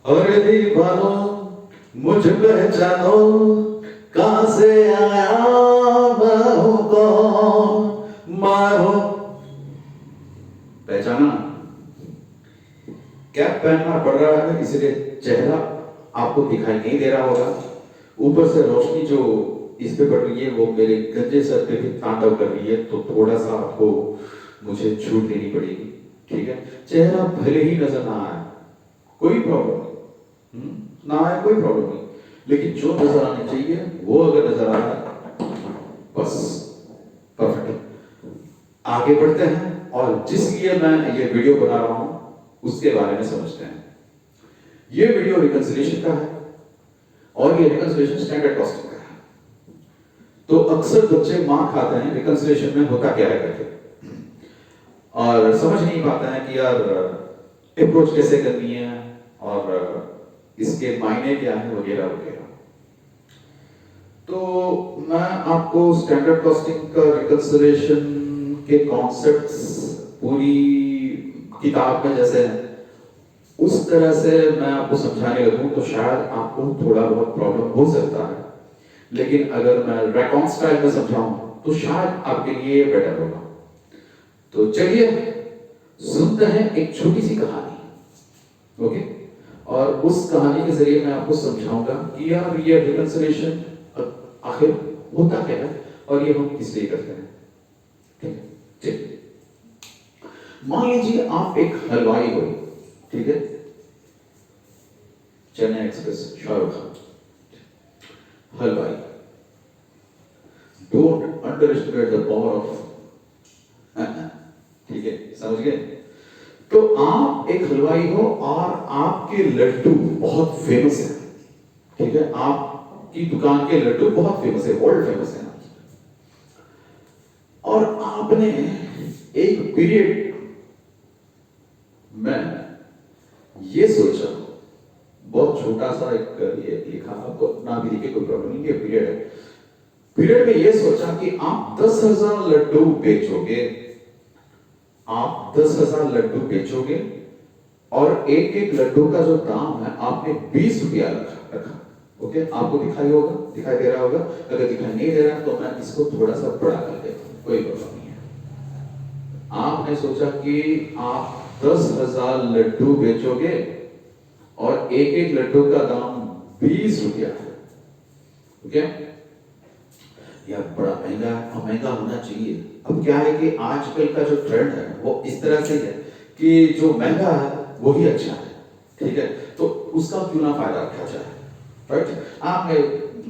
अरे दीवानो मुझ पहचानो, कहां से आया मैं हूं कौन, मैं हूं। पहचाना? कैप पहनना पड़ रहा है इसलिए चेहरा आपको दिखाई नहीं दे रहा होगा। ऊपर से रोशनी जो इस पे पड़ रही है वो मेरे गंजे सर पे भी तांडव कर रही है, तो थोड़ा सा आपको मुझे छूट देनी पड़ेगी, ठीक है? चेहरा भले ही नजर ना आए, कोई प्रॉब्लम नहीं, ना आए कोई प्रॉब्लम नहीं, लेकिन जो नजर आनी चाहिए वो अगर नजर आ रहा है बस परफेक्ट। आगे बढ़ते हैं और जिस लिए मैं ये वीडियो बना रहा हूं उसके बारे में समझते हैं। ये वीडियो रिकंसिलिएशन का है और ये रिकंसिलिएशन स्टैंडर्ड कॉस्टिंग का है। तो अक्सर बच्चे मार खाते हैं रिकंसिलिएशन में होता क्या है करके, और समझ नहीं पाते हैं कि यार अप्रोच कैसे करनी है और इसके मायने क्या है वगैरह वगैरह। तो मैं आपको स्टैंडर्ड कॉस्टिंग का रिकंसिलिएशन के कॉन्सेप्ट्स पूरी किताब में जैसे है उस तरह से मैं आपको समझाने लगूं तो शायद आपको थोड़ा बहुत प्रॉब्लम हो सकता है, लेकिन अगर मैं रेकॉन स्टाइल में समझाऊं तो शायद आपके लिए बेटर होगा। तो चलिए सुनते हैं एक छोटी सी कहानी, ओके? और उस कहानी के जरिए मैं आपको समझाऊंगा कि यार ये रिकंसिलिएशन आखिर होता क्या है और ये हम किस लिए करते हैं, ठीक है? चलिए, मान लीजिए आप एक हलवाई हो, ठीक है? चेन्नई एक्सप्रेस, शाहरुख खान, हलवाई। Don't under estimate the power of, ठीक है? समझ गए? तो आप एक हलवाई हो और आपके लड्डू बहुत फेमस है, ठीक है? आपकी दुकान के लड्डू बहुत फेमस है, वर्ल्ड फेमस है। और आपने एक पीरियड में ये सोचा, बहुत छोटा सा एक ये लिखा, आपको ना भी लिखे कोई प्रॉब्लम नहीं, ये पीरियड है। पीरियड में ये सोचा कि आप 10,000 लड्डू बेचोगे, आप 10,000 लड्डू बेचोगे और एक एक लड्डू का जो दाम है आपने 20 रुपया रखा, ओके? आपको दिखाई होगा, दिखाई दे रहा होगा। अगर दिखाई नहीं दे रहा तो मैं इसको थोड़ा सा बड़ा कर देता हूं, कोई प्रॉब्लम नहीं है। आपने सोचा कि आप 10,000 लड्डू बेचोगे और एक एक लड्डू का दाम 20 रुपया है, ओके? यार बड़ा महंगा है और महंगा होना चाहिए। अब क्या है कि आजकल का जो ट्रेंड है वो इस तरह से है कि जो महंगा है वही अच्छा है, ठीक है? तो उसका क्यों ना फायदा उठा जाए, राइट? आपने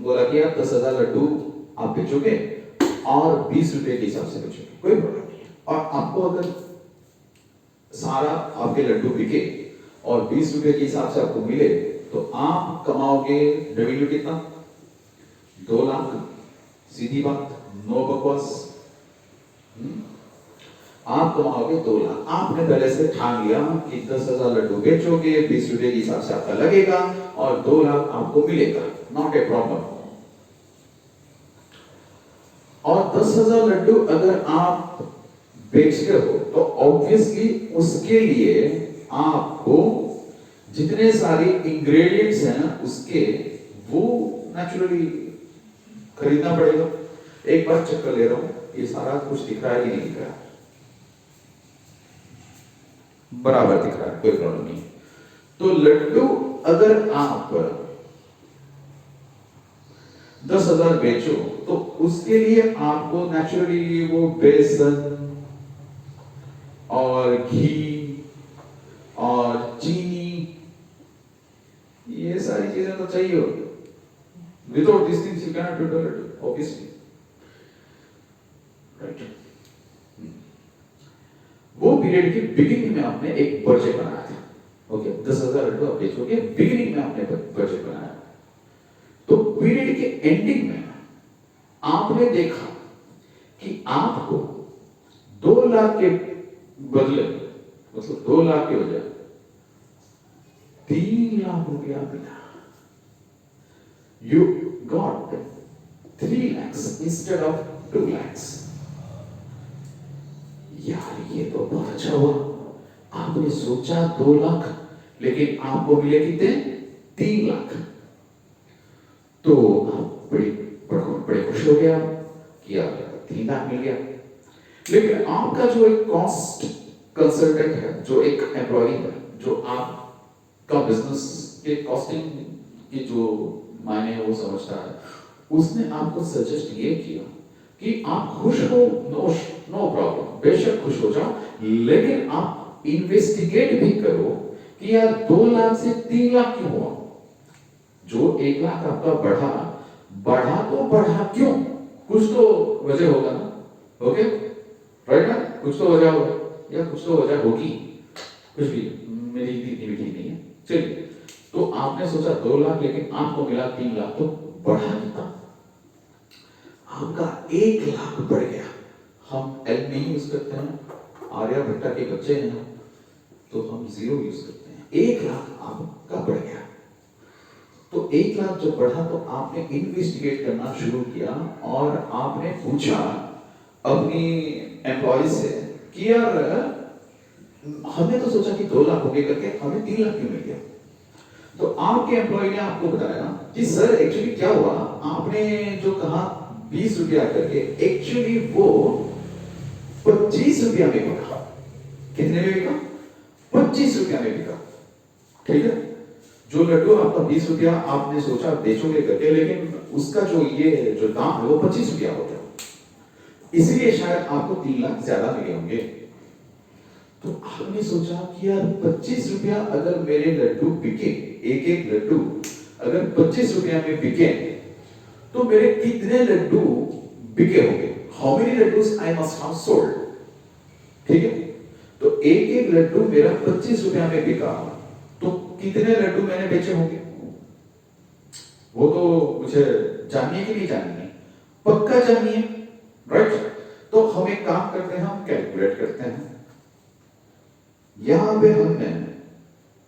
बोला कि आप 10,000 लड्डू आप बेचोगे और 20 रुपए के हिसाब से बेचोगे, कोई प्रॉब्लम नहीं है। और आपको अगर सारा आपके लड्डू बिके और 20 रुपए के हिसाब से आपको मिले तो आप कमाओगे रेवेन्यू कितना? 2 लाख। सीधी बात, नो बकवास। आप कमाओगे 2 लाख। आपने पहले से ठान लिया कि 10,000 लड्डू बेचोगे, 20 रुपए के हिसाब से आपका लगेगा और 2 लाख आपको मिलेगा, नॉट ए प्रॉब्लम। और 10,000 लड्डू अगर आप बेचते हो तो ऑब्वियसली उसके लिए आपको जितने सारे इंग्रेडिएंट्स हैं ना उसके, वो नेचुरली खरीदना पड़ेगा। एक बार चेक कर ले रहा हूं ये सारा कुछ दिख रहा है कि नहीं दिख रहा है? बराबर दिख रहा है, कोई प्रॉब्लम नहीं। तो लड्डू अगर आप 10,000 बेचो तो उसके लिए आपको नेचुरली वो बेसन और घी और चीनी, ये सारी चीजें तो चाहिए होगी। Without this things you cannot do the laddu, obviously, right? वो पीरियड की बिगिनिंग में आपने एक बजट बनाया था, ओके? 10,000 लड्डू आप बेचोगे, बिगिनिंग में आपने बजट बनाया। तो पीरियड के एंडिंग में आपने देखा कि आपको 2 लाख के बदले, मतलब 2 लाख के बजाय 3 लाख रुपया मिला। You got 3 lakhs instead of 2 lakhs. यार ये तो बहुत अच्छा हुआ। आपने सोचा 2 लाख, लेकिन आपको मिले कितने? 3 लाख। तो आप बड़े खुश हो गया कि यार 3 लाख मिल गया। लेकिन आपका जो एक कॉस्ट कंसल्टेंट है, जो एक एम्प्लॉय है, जो आपका बिजनेस के कॉस्टिंग की जो मायने वो समझता है, उसने आपको सजेस्ट ये किया कि आप खुश हो, नो प्रॉब्लम, बेशक खुश हो जाओ, लेकिन आप इन्वेस्टिगेट भी करो कि यार 2 लाख से 3 लाख क्यों हुआ। जो 1 लाख आपका बढ़ा क्यों? कुछ तो वजह होगा ना। ओके, राइट ना? कुछ तो वजह होगा या कुछ तो वजह होगी, कुछ भी, मेरी इतनी मीठी नहीं है। चलिए, तो आपने सोचा 2 लाख, लेकिन आपको मिला 3 लाख, तो बढ़ा कितना? आपका 1 लाख बढ़ गया। हम एल नहीं यूज करते हैं, आर्यभट्टा के बच्चे हैं तो हम 0 यूज करते हैं। 1 लाख आपका बढ़ गया। तो 1 लाख जब बढ़ा तो आपने इन्वेस्टिगेट करना शुरू किया और आपने पूछा अपनी एम्प्लॉय से कि यार हमने तो सोचा कि 2 लाख हो गए करके, हमें 3 लाख क्यों मिल गया? तो आपके एम्प्लॉय ने आपको बताया कि सर एक्चुअली क्या हुआ, आपने जो कहा 20 रुपया करके, एक्चुअली वो 25 रुपया में बिका। कितने में बिका? 25 रुपया में बिका। ठीक है, जो लड्डू आपका 20 रुपया आपने सोचा बेचोगे करके, लेकिन उसका जो दाम है वो 25 रुपया हो गया, इसलिए शायद आपको 3 लाख ज्यादा मिले होंगे। तो आपने सोचा कि यार 25 रुपया अगर मेरे लड्डू बिके, एक लड्डू अगर 25 रुपया में बिके, तो मेरे कितने लड्डू बिके होंगे? How many laddoos I must have sold. ठीक है, तो एक लड्डू मेरा 25 रुपया में बिका, तो कितने लड्डू मैंने बेचे होंगे? वो तो मुझे जानने के लिए जानिए, पक्का जानिए, राइट? तो हम एक काम करते हैं, हम कैलकुलेट करते हैं। यहां पे हमने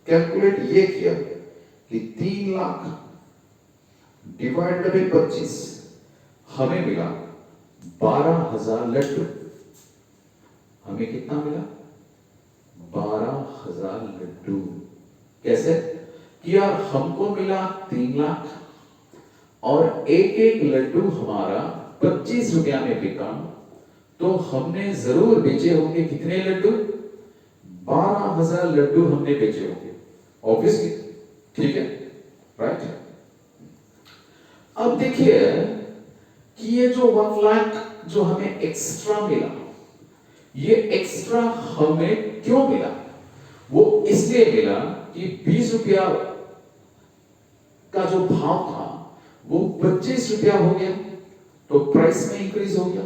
कैलकुलेट ये किया कि 3 लाख डिवाइडेड बाय 25, हमें मिला 12,000 लड्डू। हमें कितना मिला? 12,000 लड्डू। कैसे? कि यार हमको मिला 3 लाख और एक लड्डू हमारा 25 रुपया में बिका, तो हमने जरूर बेचे होंगे कितने लड्डू? 12,000 लड्डू हमने बेचे होंगे, ऑब्वियसली। ठीक है, राइट? अब देखिए कि ये जो 1 लाख जो हमें एक्स्ट्रा मिला, ये एक्स्ट्रा हमें क्यों मिला? वो इसलिए मिला कि 20 रुपया का जो भाव था वो 25 रुपया हो गया, तो प्राइस में इंक्रीज हो गया।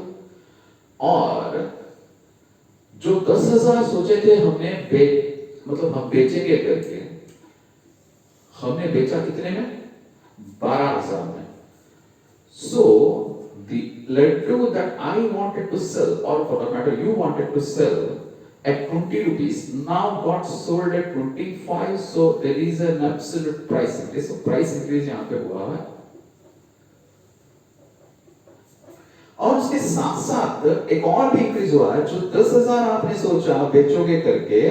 और जो 10,000 सोचे थे हमने मतलब हम बेचेंगे करके, हमने बेचा कितने में? 12,000 में। So the laddu that I wanted to sell, or for that matter you wanted to sell at 20 rupees, now got sold at 25. So there is an absolute price increase. So price increase यहाँ पे हुआ है। और उसके साथ साथ एक और भी इंक्रीज हुआ है। जो 10,000 आपने सोचा बेचोगे करके,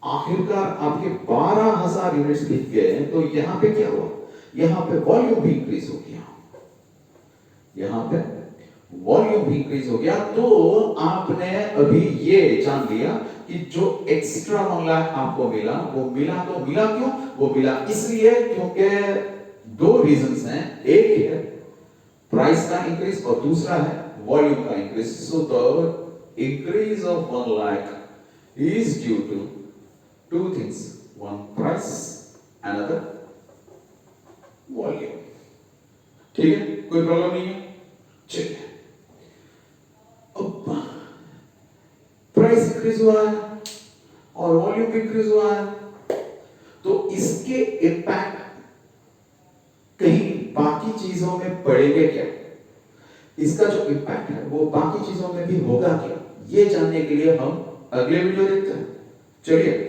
आखिरकार आपके 12,000 यूनिट्स बिक गए। तो यहां पे क्या हुआ? यहां पे वॉल्यूम भी इंक्रीज हो गया। यहां पे वॉल्यूम भी इंक्रीज हो गया। तो आपने अभी ये जान लिया कि जो एक्स्ट्रा 1 लाख आपको मिला, वो मिला तो मिला क्यों? वो मिला इसलिए क्योंकि 2 रीजंस हैं। एक है प्राइस का इंक्रीज और दूसरा है वॉल्यूम का increase. So the increase of 1 lakh is due to 2 things, one price, another volume। ठीक है, कोई प्रॉब्लम नहीं है। चलिए, अब प्राइस इंक्रीज हुआ है और वॉल्यूम इंक्रीज हुआ है, तो इसके इम्पैक्ट कहीं बाकी चीजों में पड़ेंगे क्या? इसका जो इम्पैक्ट है वो बाकी चीजों में भी होगा क्या? ये जानने के लिए हम अगले वीडियो देखते हैं। चलिए।